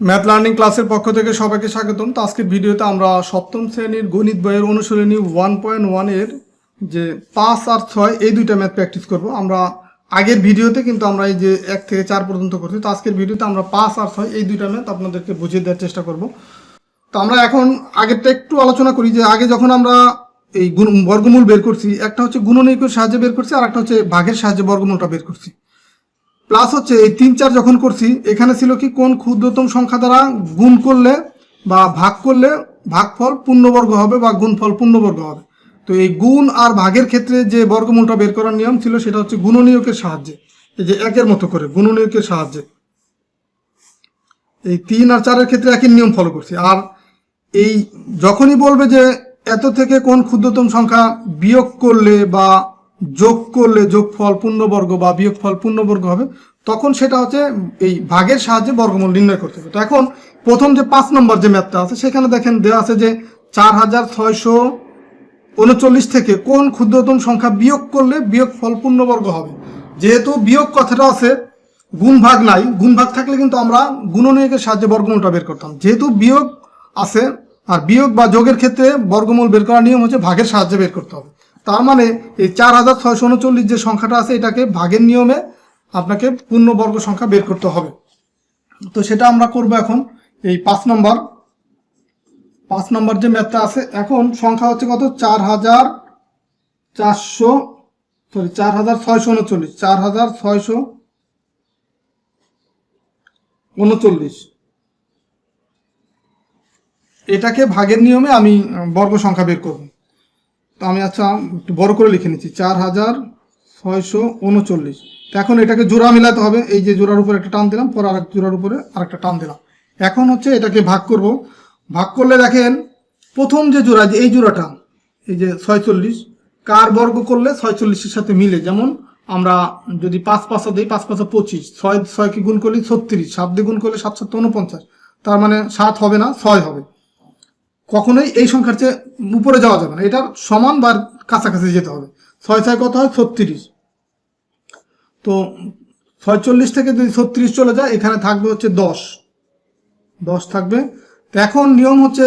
Math learning ক্লাসের পক্ষ থেকে সবাইকে স্বাগতম। তো আজকের ভিডিওতে আমরা সপ্তম শ্রেণীর গণিত বইয়ের অনুশীলনী 1.1 এর যে 5 আর 6 এই দুইটা ম্যাথ প্র্যাকটিস করব। আমরা আগের ভিডিওতে কিন্তু আমরা এই যে 1 থেকে 4 পর্যন্ত করছি। তো আজকের ভিডিওতে আমরা 5 আর 6 এই দুইটা ম্যাথ আপনাদেরকে বুঝিয়ে দেওয়ার চেষ্টা করব। তো আমরা এখন আগেরটা একটু আলোচনা করি যে আগে যখন আমরা এই বর্গমূল বের করছি, একটা হচ্ছে গুণনীয়কের সাহায্যে বের করছি আর একটা হচ্ছে ভাগের সাহায্যে বর্গমূলটা বের করছি। প্লাস হচ্ছে এই 3-4 যখন করছি, এখানে ছিল কি কোন ক্ষুদ্রতম সংখ্যা দ্বারা গুণ করলে বা ভাগ করলে ভাগফল পূর্ণবর্গ হবে বা গুণফল পূর্ণবর্গ হবে। তো এই গুণ আর ভাগের ক্ষেত্রে যে বর্গমূলটা বের করার নিয়ম ছিল সেটা হচ্ছে গুণনীয়কের সাহায্যে, এই যে একের মতো করে গুণনীয়কের সাহায্যে। এই 3 আর 4-এর ক্ষেত্রে একই নিয়ম ফলো করছি। আর এই যখনই বলবে যে এত থেকে কোন ক্ষুদ্রতম সংখ্যা বিয়োগ করলে বা যোগ করলে যোগফল পূর্ণবর্গ বা বিয়োগফল পূর্ণবর্গ হবে, তখন সেটা হচ্ছে এই ভাগের সাহায্যে বর্গমূল নির্ণয় করতে হবে। তো এখন প্রথম যে 5 নম্বর যে ম্যাথটা আছে সেখানে দেখেন দেওয়া আছে যে 4639 থেকে কোন ক্ষুদ্রতম সংখ্যা বিয়োগ করলে বিয়োগফল পূর্ণবর্গ হবে। যেহেতু বিয়োগ কথাটা আছে, গুণ ভাগ নাই, গুণ ভাগ থাকলে কিন্তু আমরা গুণনীয়কের সাহায্যে বর্গমূলটা বের করতাম। যেহেতু বিয়োগ আছে আর বিয়োগ বা যোগের ক্ষেত্রে বর্গমূল বের করার নিয়ম হচ্ছে ভাগের সাহায্যে বের করতে হবে। তার মানে এই 4639 যে সংখ্যাটা আছে এটাকে ভাগের নিয়মে আপনাকে পূর্ণবর্গ সংখ্যা বের করতে হবে। তো সেটা আমরা করব এখন এই 5 নম্বর যে ম্যাথটা আছে। এখন সংখ্যা হচ্ছে কত, 4639। এটাকে ভাগের নিয়মে আমি বর্গ সংখ্যা বের করব। তো আমি আচ্ছা একটু বড় করে লিখে নিচ্ছি 4639। তো এখন এটাকে জোড়া মিলাতে হবে। এই যে জোড়ার উপরে একটা টান দিলাম, পরে আরেক জোড়ার উপরে আরেকটা টান দিলাম। এখন হচ্ছে এটাকে ভাগ করব। ভাগ করলে দেখেন প্রথম যে জোড়া, যে এই জোড়াটা, এই যে 46, কার বর্গ করলে 46-এর সাথে মিলে। যেমন আমরা যদি 5 5 দিই, 5 5 25, 6 কে গুণ করলে 36, 7 দিয়ে গুণ করলে 7 7 49, তার মানে 7 হবে না, 6 হবে। কখনোই এই সংখ্যার চেয়ে উপরে যাওয়া যাবে না, এটার সমান বা কাছাকাছি যেতে হবে। 6 6 কত হয়, 36। তো 46 থেকে যদি 36 চলে যায়, এখানে থাকবে হচ্ছে 10 থাকবে। তো এখন নিয়ম হচ্ছে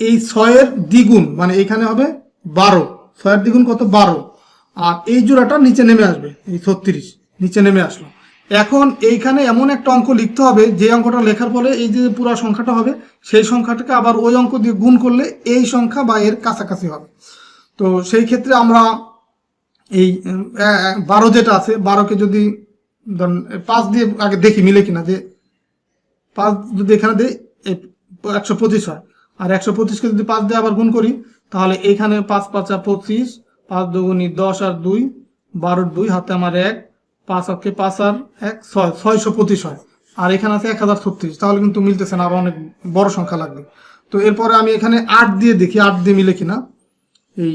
এই 6-এর দ্বিগুণ, মানে এখানে হবে 12। 6-এর দ্বিগুণ কত, 12। আর এই জোড়াটা নিচে নেমে আসবে, এই 36 নিচে নেমে আসলো। এখন এইখানে এমন একটা অঙ্ক লিখতে হবে যে অঙ্কটা লেখার ফলে এই যে পুরো সংখ্যাটা হবে, সেই সংখ্যাটাকে আবার ওই অঙ্ক দিয়ে গুণ করলে এই সংখ্যা বা এর কাছাকাছি হবে। তো সেই ক্ষেত্রে আমরা এই 12 যেটা আছে, 12কে যদি 5 দিয়ে আগে দেখি মিলে কিনা, যে 5 যদি এখানে দিই 125 হয়। আর 125কে যদি 5 দিয়ে আবার গুণ করি, তাহলে এখানে 5 5 25, 5 দুগুণী 10 আর 2, 12 2 হাতে আমার 1, 5 অক্ষে 5 আর 1 6, 625 হয়। আর এখানে আছে 1036, তাহলে কিন্তু মিলতেছে না, আবার অনেক বড় সংখ্যা লাগবে। তো এরপরে আমি এখানে 8 দিয়ে দেখি 8 দিয়ে মিলে কিনা। এই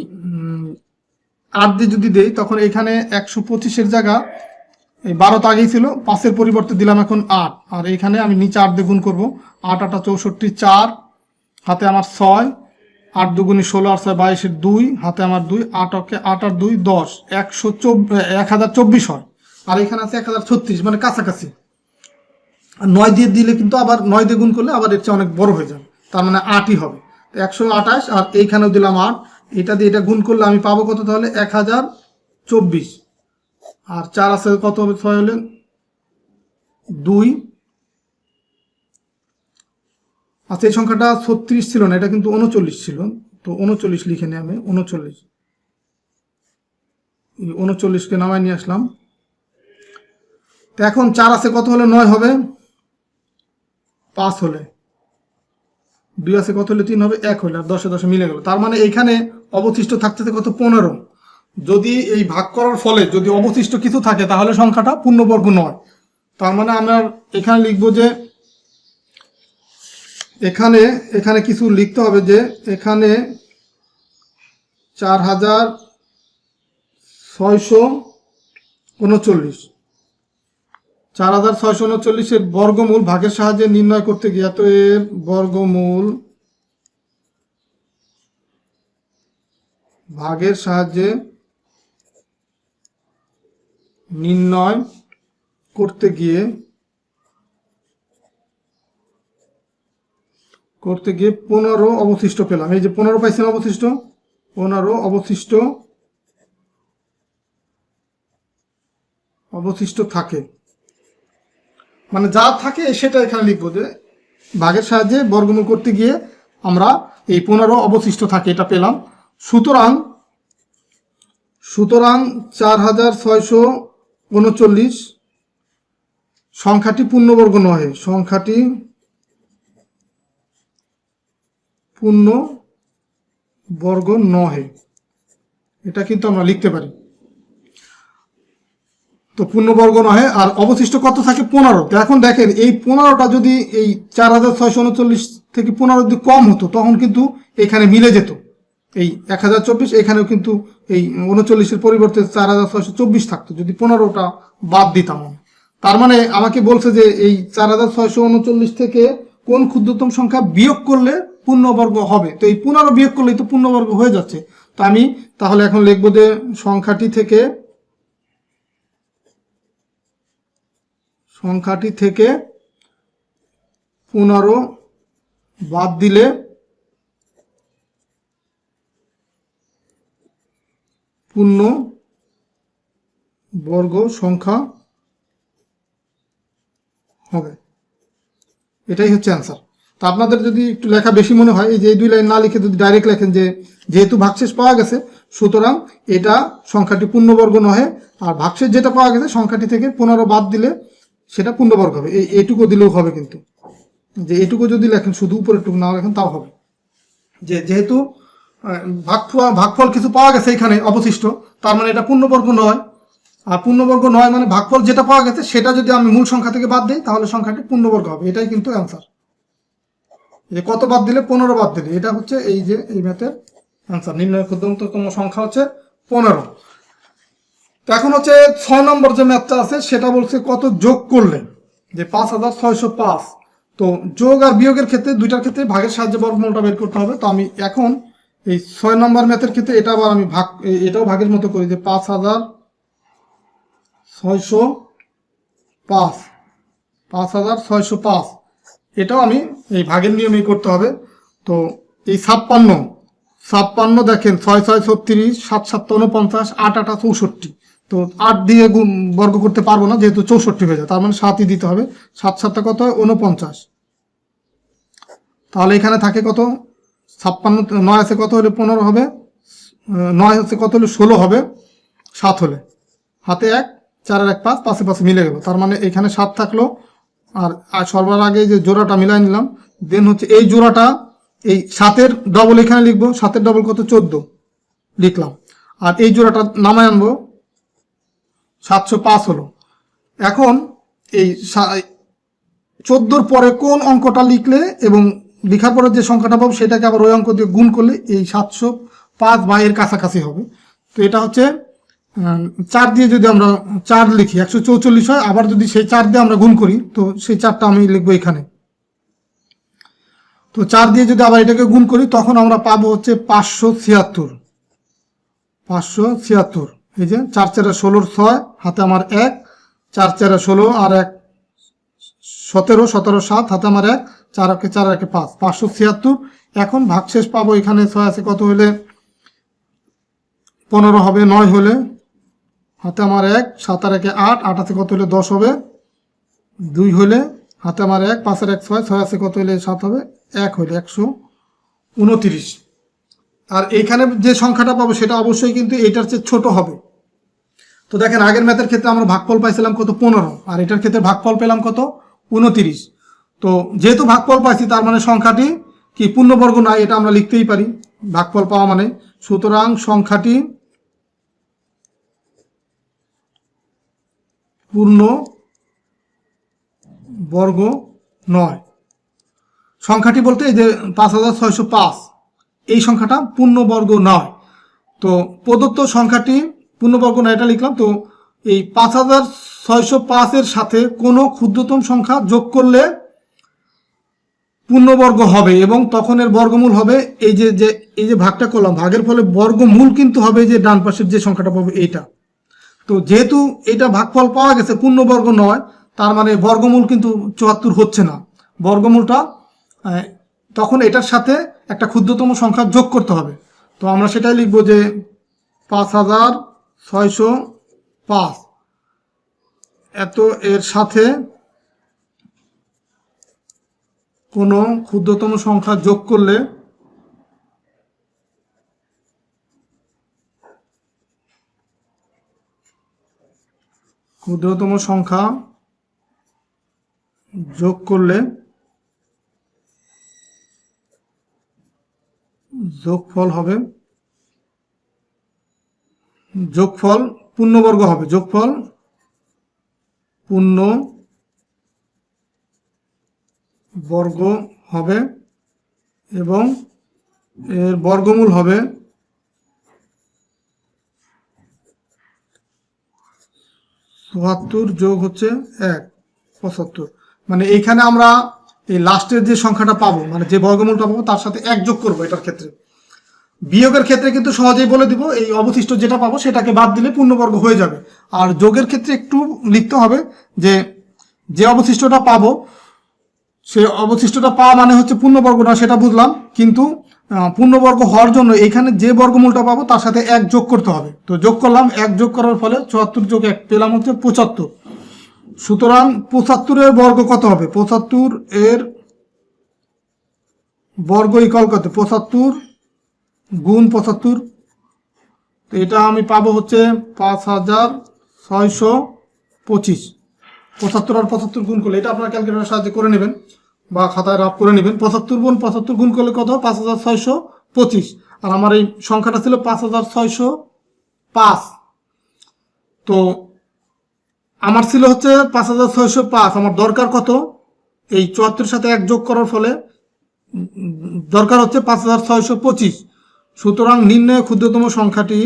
8 দিয়ে যদি দেই, তখন এখানে 125-এর জায়গা এই 12 তো আগেই ছিল, 5-এর পরিবর্তে দিলাম এখন 8। আর এখানে আমি নিচে 8 দিয়ে গুণ করবো। 8 8 64, 4 হাতে আমার 6, 8 দুগুণী 16 আর 6 22, 2 হাতে আমার 2, 8 অক্ষে 8 আর 2 10, 1024 হয়। আর এখানে আছে 1036, মানে কাছাকাছি। আর 9 দিয়ে দিলে কিন্তু আবার 9 দিয়ে গুণ করলে আবার এর চেয়ে অনেক বড় হয়ে যাবে, তার মানে 8ই হবে। 128, আর এইখানেও দিলাম 8, এটা দিয়ে এটা গুণ করলে আমি পাবো কত, তাহলে 1024। আর 4 আছে কত হবে, 6 হলে 2। আচ্ছা, এই সংখ্যাটা 36 ছিল না, এটা কিন্তু 39 ছিল। তো 39 লিখে নিই আমি, 39কে নামায় নিয়ে আসলাম। তো এখন 4 আছে কত হলে 9 হবে, 5 হলে 2 আছে কত হলে 3 হবে, 1 হলে, আর 10 10 মিলে গেল। তার মানে এখানে অবশিষ্ট থাকতেছে কত, 15। যদি এই ভাগ করার ফলে যদি অবশিষ্ট কিছু থাকে, তাহলে সংখ্যাটা পূর্ণবর্গ নয়। তার মানে আমরা এখানে লিখবো যে এখানে কিছু লিখতে হবে, যে এখানে 4639 এর বর্গমূল ভাগের সাহায্যে নির্ণয় করতে গিয়ে, তো এর বর্গমূল ভাগের সাহায্যে নির্ণয় করতে গিয়ে করতে গিয়ে 15 অবশিষ্ট পেলাম। এই যে 15 পাইছিলাম অবশিষ্ট, 15 অবশিষ্ট থাকে, মানে যা থাকে সেটা এখানে লিখবো যে ভাগের সাহায্যে বর্গমূল করতে গিয়ে আমরা এই 15 অবশিষ্ট থাকে, এটা পেলাম। সুতরাং 4639 সংখ্যাটি পূর্ণবর্গ নহে, সংখ্যাটি পূর্ণবর্গ নহে, এটা কিন্তু আমরা লিখতে পারি। তো পূর্ণবর্গ নহে, আর অবশিষ্ট কত থাকে 15। তো এখন দেখেন এই 15টা যদি এই 4639 থেকে 15 যদি কম হতো তখন কিন্তু এখানে মিলে যেত, এই 1024 এখানেও কিন্তু এই 39-এর পরিবর্তে 4624 থাকতো যদি 15টা বাদ দিতাম। তার মানে আমাকে বলছে যে এই 4639 থেকে কোন ক্ষুদ্রতম সংখ্যা বিয়োগ করলে পূর্ণবর্গ হবে। তো এই 15 বিয়োগ করলেই তো পূর্ণবর্গ হয়ে যাচ্ছে। তো আমি তাহলে এখন লিখবো যে সংখ্যাটি থেকে 15 বাদ দিলে পূর্ণবর্গ সংখ্যা হবে, এটাই হচ্ছে অ্যান্সার। তো আপনাদের যদি একটু লেখা বেশি মনে হয়, এই যে এই 2 লাইন না লিখে যদি ডাইরেক্ট লেখেন যে যেহেতু ভাগশেষ পাওয়া গেছে সুতরাং এটা সংখ্যাটি পূর্ণবর্গ নহে, আর ভাগশেষ যেটা পাওয়া গেছে সংখ্যাটি থেকে 15 বাদ দিলে সেটা পূর্ণবর্গ হবে, এইটুকু দিলেও হবে। কিন্তু যে এটুকু যদি লেখেন শুধু উপরেরটুকু না লেখেন তাও হবে। যেহেতু ভাগফল কিছু পাওয়া গেছে এখানে অবশিষ্ট, তার মানে এটা পূর্ণবর্গ নয়, আর পূর্ণবর্গ নয় মানে ভাগফল যেটা পাওয়া গেছে সেটা যদি আমি মূল সংখ্যা থেকে বাদ দিই তাহলে সংখ্যাটি পূর্ণবর্গ হবে, এটাই কিন্তু অ্যান্সার। যে কত বাদ দিলে 15 বাদ দিলে, এটা হচ্ছে এই যে এই ম্যাথের অ্যান্সার। নির্ণয় ক্ষুদ্রতম সংখ্যা হচ্ছে 15। তো এখন হচ্ছে 6 নম্বর যে ম্যাথটা আছে সেটা বলছে কত যোগ করলে, যে 5605। তো যোগ আর বিয়োগের ক্ষেত্রে দুইটার ক্ষেত্রে ভাগের সাহায্যে বর্গমূলটা বের করতে হবে। তো আমি এখন এই 6 নম্বর ম্যাথের ক্ষেত্রে এটা আবার আমি এটাও ভাগের মতো করি, যে 5605 এটাও আমি এই ভাগের নিয়মেই করতে হবে। তো এই 56 দেখেন 6 6 36, 7 7 49, 8 8 64। তো 8 দিয়ে বর্গ করতে পারবো না যেহেতু 64 হয়ে যায়, তার মানে 7ই দিতে হবে। 7 7 কত হয় 49, তাহলে এখানে থাকে কত 56, 9 আছে কত হলে 15 হবে, 9 হচ্ছে কত হলে 16 হবে, 7 হলে হাতে 1, 4 আর 1 5, 5 5 মিলে গেল। তার মানে এখানে 7 থাকলো, আর সবার আগে যে জোড়াটা মিলাই নিলাম, দেন হচ্ছে এই জোড়াটা এই 7-এর ডবল এখানে লিখবো, 7-এর ডবল কত 14 লিখলাম, আর এই জোড়াটা নামায় আনবো 705 হলো। এখন এই 14-র পরে কোন অঙ্কটা লিখলে এবং লেখার পরে যে সংখ্যাটা পাবো সেটাকে আবার ওই অঙ্ক দিয়ে গুণ করলে এই 705 বা এর কাছাকাছি হবে। তো এটা হচ্ছে 4 দিয়ে যদি আমরা 4 লিখি 144 হয়, আবার যদি সেই 4 দিয়ে আমরা গুণ করি তো সেই 4টা আমি লিখবো এখানে। তো 4 দিয়ে যদি আবার এটাকে গুণ করি তখন আমরা পাবো হচ্ছে 576। এই যে 4 4 16 6, হাতে আমার 1, 4 4 16 আর 1 17, 17 7, হাতে আমার 1, 4 1 4 1 5, 576। এখন ভাগশেষ পাবো এখানে 6 আছে কত হলে 15 হবে, 9 হলে হাতে আমার 1, 7 আর 1 8, 8 আছে কত হলে 10 হবে, 2 হলে হাতে আমার 1, 5 আর 1 6, 6 আছে কত হলে 7 হবে, 1 হলে 129। আর এইখানে যে সংখ্যাটা পাবো সেটা অবশ্যই কিন্তু এটার চেয়ে ছোট হবে। তো দেখেন আগের ম্যাথের ক্ষেত্রে আমরা ভাগফল পাইছিলাম কত 15, আর এটার ক্ষেত্রে ভাগফল পেলাম কত 29। তো যেহেতু ভাগফল পাইছি তার মানে সংখ্যাটি কি পূর্ণবর্গ নয়, এটা আমরা লিখতেই পারি ভাগফল পাওয়া মানে। সুতরাং সংখ্যাটি পূর্ণবর্গ নয়। সংখ্যাটি বলতে এই যে 5605 এই সংখ্যাটা পূর্ণবর্গ নয়। তো প্রদত্ত সংখ্যাটি পূর্ণবর্গ নয় এটা লিখলাম। তো এই 5605-এর সাথে কোনো ক্ষুদ্রতম সংখ্যা যোগ করলে পূর্ণবর্গ হবে এবং তখন এর বর্গমূল হবে এই যে ভাগটা করলাম, ভাগের ফলে বর্গমূল কিন্তু হবে যে ডান পাশের যে সংখ্যাটা পাবো এইটা। তো যেহেতু এটা ভাগফল পাওয়া গেছে পূর্ণবর্গ নয়, তার মানে বর্গমূল কিন্তু 74 হচ্ছে না, বর্গমূলটা তখন এটার সাথে একটা ক্ষুদ্রতম সংখ্যা যোগ করতে হবে। তো আমরা সেটাই লিখব যে 5605 এত এর সাথে কোনো ক্ষুদ্রতম সংখ্যা যোগ করলে যোগফল হবে যোগফল পূর্ণবর্গ হবে, যোগফল পূর্ণবর্গ হবে এবং এর বর্গমূল হবে ৭৪ যোগ হচ্ছে ১ ৭৫। মানে এইখানে আমরা এই লাস্টের যে সংখ্যাটা পাবো, মানে যে বর্গমূলটা পাবো তার সাথে ১ যোগ করবো এটার ক্ষেত্রে। বিয়োগের ক্ষেত্রে কিন্তু সহজেই বলে দিব, এই অবশিষ্ট যেটা পাবো সেটাকে বাদ দিলে পূর্ণবর্গ হয়ে যাবে। আর যোগের ক্ষেত্রে একটু লিখতে হবে যে অবশিষ্টটা পাবো, সে অবশিষ্টটা পাওয়া মানে হচ্ছে পূর্ণবর্গ না সেটা বুঝলাম, কিন্তু পূর্ণবর্গ হওয়ার জন্য এখানে যে বর্গমূলটা পাবো তার সাথে ১ যোগ করতে হবে। তো যোগ করলাম, ১ যোগ করার ফলে ৭৪ যোগ ১ পেলাম হচ্ছে ৭৫। সুতরাং ৭৫ এর বর্গ কত হবে? ৭৫ এর বর্গ ইকুয়াল কত? ৭৫ গুণ ৭৫। তো এটা আমি পাবো হচ্ছে ৫৬২৫। ৭৫ আর ৭৫ গুণ করলে, এটা আপনার ক্যালকুলেটরের সাহায্যে করে নেবেন বা খাতায় রাফ করে নেবেন। ৭৫ গুণ ৭৫ গুণ করলে কত? ৫৬২৫। আর আমার এই সংখ্যাটা ছিল ৫৬০৫। তো আমার ছিল হচ্ছে ৫৬০৫। আমার দরকার কত? এই ৭৪ সাথে ১ যোগ করার ফলে দরকার হচ্ছে ৫৬২৫। সুতরাং নির্ণয় ক্ষুদ্রতম সংখ্যাটি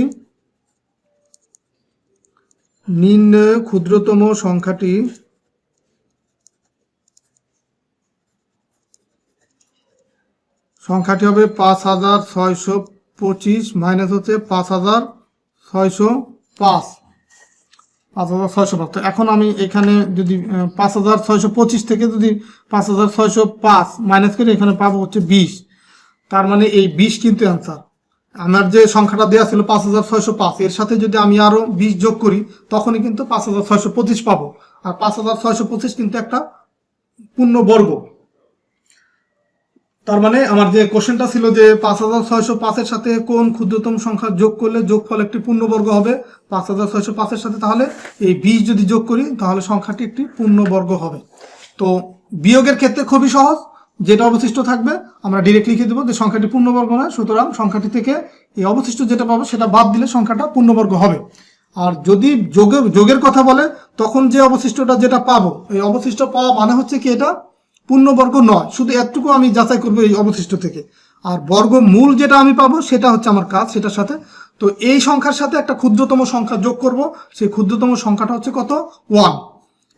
হবে ৫৬২৫ মাইনাস হচ্ছে ৫৬০৫। তো এখন আমি এখানে যদি ৫৬২৫ থেকে যদি ৫৬০৫ মাইনাস করি, এখানে পাবো হচ্ছে ২০। তার মানে এই ২০ কিন্তু অ্যান্সার। আমার যে সংখ্যাটা দেওয়া ছিল ৫৬০৫, এর সাথে যদি আমি আরো ২০ যোগ করি তখনই কিন্তু ৫৬২৫ পাবো। আর ৫৬২৫ কিন্তু একটা পূর্ণবর্গ। তার মানে আমার যে কোশ্চেনটা ছিল যে ৫৬০৫ এর সাথে কোন ক্ষুদ্রতম সংখ্যা যোগ করলে যোগফল একটি পূর্ণবর্গ হবে, ৫৬০৫ এর সাথে তাহলে এই ২০ যদি যোগ করি তাহলে সংখ্যাটি একটি পূর্ণবর্গ হবে। তো বিয়োগের ক্ষেত্রে খুবই সহজ, যেটা অবশিষ্ট থাকবে আমরা ডিরেক্ট লিখে দেবো যে সংখ্যাটি পূর্ণবর্গ নয়, সুতরাং সংখ্যাটি থেকে এই অবশিষ্ট যেটা পাবো সেটা বাদ দিলে সংখ্যাটা পূর্ণবর্গ হবে। আর যদি যোগের কথা বলে তখন যে অবশিষ্টটা যেটা পাবো, এই অবশিষ্ট পাওয়া মানে হচ্ছে কি এটা পূর্ণবর্গ নয়, শুধু এতটুকু আমি যাচাই করবো এই অবশিষ্ট থেকে। আর বর্গমূল যেটা আমি পাবো সেটা হচ্ছে আমার কাজ সেটার সাথে। তো এই সংখ্যার সাথে একটা ক্ষুদ্রতম সংখ্যা যোগ করব, সেই ক্ষুদ্রতম সংখ্যাটা হচ্ছে কত? 1।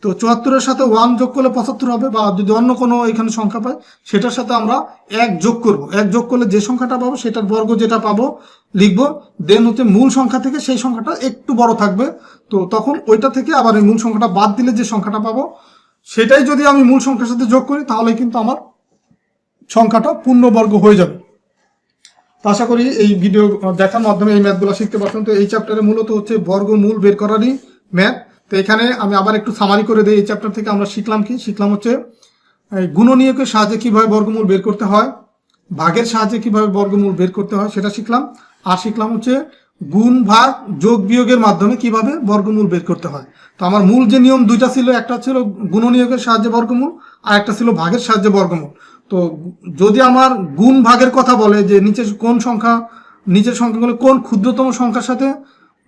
তো ৭৪-এর সাথে 1 যোগ করলে ৭৫ হবে, বা যদি অন্য কোনো এখানে সংখ্যা পাই সেটার সাথে আমরা ১ যোগ করব। ১ যোগ করলে যে সংখ্যাটা পাবো সেটার বর্গ যেটা পাবো লিখবো, দেন হচ্ছে মূল সংখ্যা থেকে সেই সংখ্যাটা একটু বড় থাকবে, তো তখন ওইটা থেকে আবার এই মূল সংখ্যাটা বাদ দিলে যে সংখ্যাটা পাবো সেটাই যদি আমি মূল সংখ্যার সাথে যোগ করি তাহলে কিন্তু আমার সংখ্যাটা পূর্ণবর্গ হয়ে যাবে। তো আশা করি এই ভিডিও দেখার মাধ্যমে এই ম্যাথগুলো শিখতে পারছেন। তো এই চ্যাপ্টারে মূলত হচ্ছে বর্গমূল বের করারই ম্যাথ। তো এখানে আমি আবার একটু সামারি করে দিই, এই চ্যাপ্টার থেকে আমরা শিখলাম হচ্ছে গুণনীয়কের সাহায্যে কিভাবে বর্গমূল বের করতে হয়, ভাগের সাহায্যে কিভাবে বর্গমূল বের করতে হয় সেটা শিখলাম। আর শিখলাম হচ্ছে গুণ ভাগ যোগ বিয়োগের মাধ্যমে কিভাবে বর্গমূল বের করতে হয়। তো আমার মূল যে নিয়ম দুইটা ছিল, একটা ছিল গুণনীয়কের সাহায্যে বর্গমূল আর একটা ছিল ভাগের সাহায্যে বর্গমূল। তো যদি আমার গুণ ভাগের কথা বলে যে নিচের সংখ্যাগুলো কোন ক্ষুদ্রতম সংখ্যার সাথে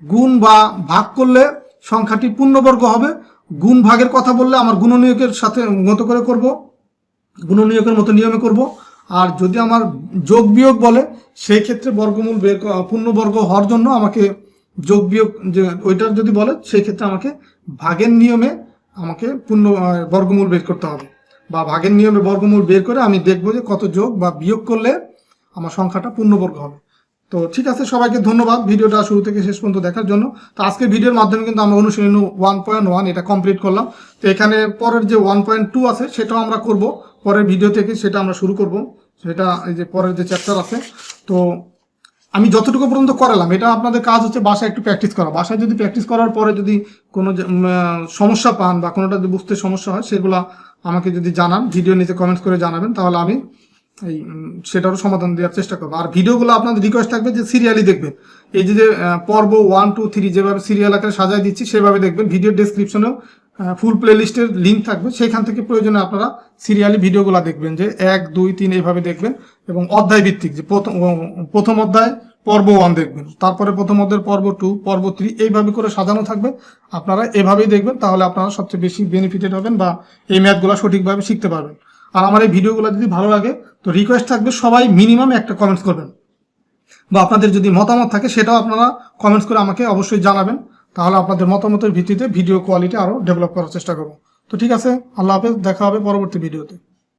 গুণ বা ভাগ করলে সংখ্যাটি পূর্ণবর্গ হবে, গুণ ভাগের কথা বললে আমার গুণনীয়কের সাথে মতো করে করব, গুণনীয়কের মতো নিয়মে করব। আর যদি আমার যোগ বিয়োগ বলে সেই ক্ষেত্রে বর্গমূল পূর্ণবর্গ হওয়ার জন্য আমাকে যোগ বিয়োগ যে ওইটার যদি বলে সেই ক্ষেত্রে আমাকে ভাগের নিয়মে আমাকে বর্গমূল বের করতে হবে, বা ভাগের নিয়মে বর্গমূল বের করে আমি দেখবো যে কত যোগ বা বিয়োগ করলে আমার সংখ্যাটা পূর্ণবর্গ হবে। তো ঠিক আছে, সবাইকে ধন্যবাদ ভিডিওটা শুরু থেকে শেষ পর্যন্ত দেখার জন্য। তো আজকের ভিডিওর মাধ্যমে কিন্তু আমরা অনুশীলন 1.1 এটা কমপ্লিট করলাম। তো এখানে পরের যে 1.2 আছে সেটাও আমরা করব পরের ভিডিও থেকে সেটা আমরা শুরু করব। সেটা এই যে পরের যে চ্যাপ্টার আছে, তো আমি যতটুকু পর্যন্ত করালাম, এটা আপনাদের কাজ হচ্ছে বাসায় একটু প্র্যাকটিস করা। বাসায় যদি প্র্যাকটিস করার পরে যদি কোনো সমস্যা পান বা কোনোটা যদি বুঝতে সমস্যা হয়, সেগুলো আমাকে যদি জানান, ভিডিও নিচে কমেন্টস করে জানাবেন, তাহলে আমি এই সেটারও সমাধান দেওয়ার চেষ্টা করবো। আর ভিডিওগুলো আপনাদের রিকোয়েস্ট থাকবে যে সিরিয়ালি দেখবেন। এই যে পর্ব 1, 2, 3 যেভাবে সিরিয়াল আকারে সাজায় দিচ্ছি সেভাবে দেখবেন। ভিডিও ডেসক্রিপশনেও ফুল প্লে লিস্টের লিঙ্ক থাকবে, সেখান থেকে প্রয়োজনে আপনারা সিরিয়ালি ভিডিওগুলো দেখবেন, যে 1, 2, 3 এইভাবে দেখবেন। এবং অধ্যায় ভিত্তিক, যে প্রথম অধ্যায় পর্ব 1 দেখবেন, তারপরে প্রথম অধ্যায়ের পর্ব 2, পর্ব 3 এইভাবে করে সাজানো থাকবে। আপনারা এভাবেই দেখবেন, তাহলে আপনারা সবচেয়ে বেশি বেনিফিটেড হবেন বা এই ম্যাথগুলো সঠিকভাবে শিখতে পারবেন। আর আমার এই ভিডিওগুলো যদি ভালো লাগে, তো রিকোয়েস্ট থাকবে সবাই মিনিমাম একটা কমেন্টস করবেন, বা আপনাদের যদি মতামত থাকে সেটাও আপনারা কমেন্টস করে আমাকে অবশ্যই জানাবেন। তাহলে আপনাদের মতামতের ভিত্তিতে ভিডিও কোয়ালিটি আরও ডেভেলপ করার চেষ্টা করব। তো ঠিক আছে, আল্লাহ হাফেজ, দেখা হবে পরবর্তী ভিডিওতে।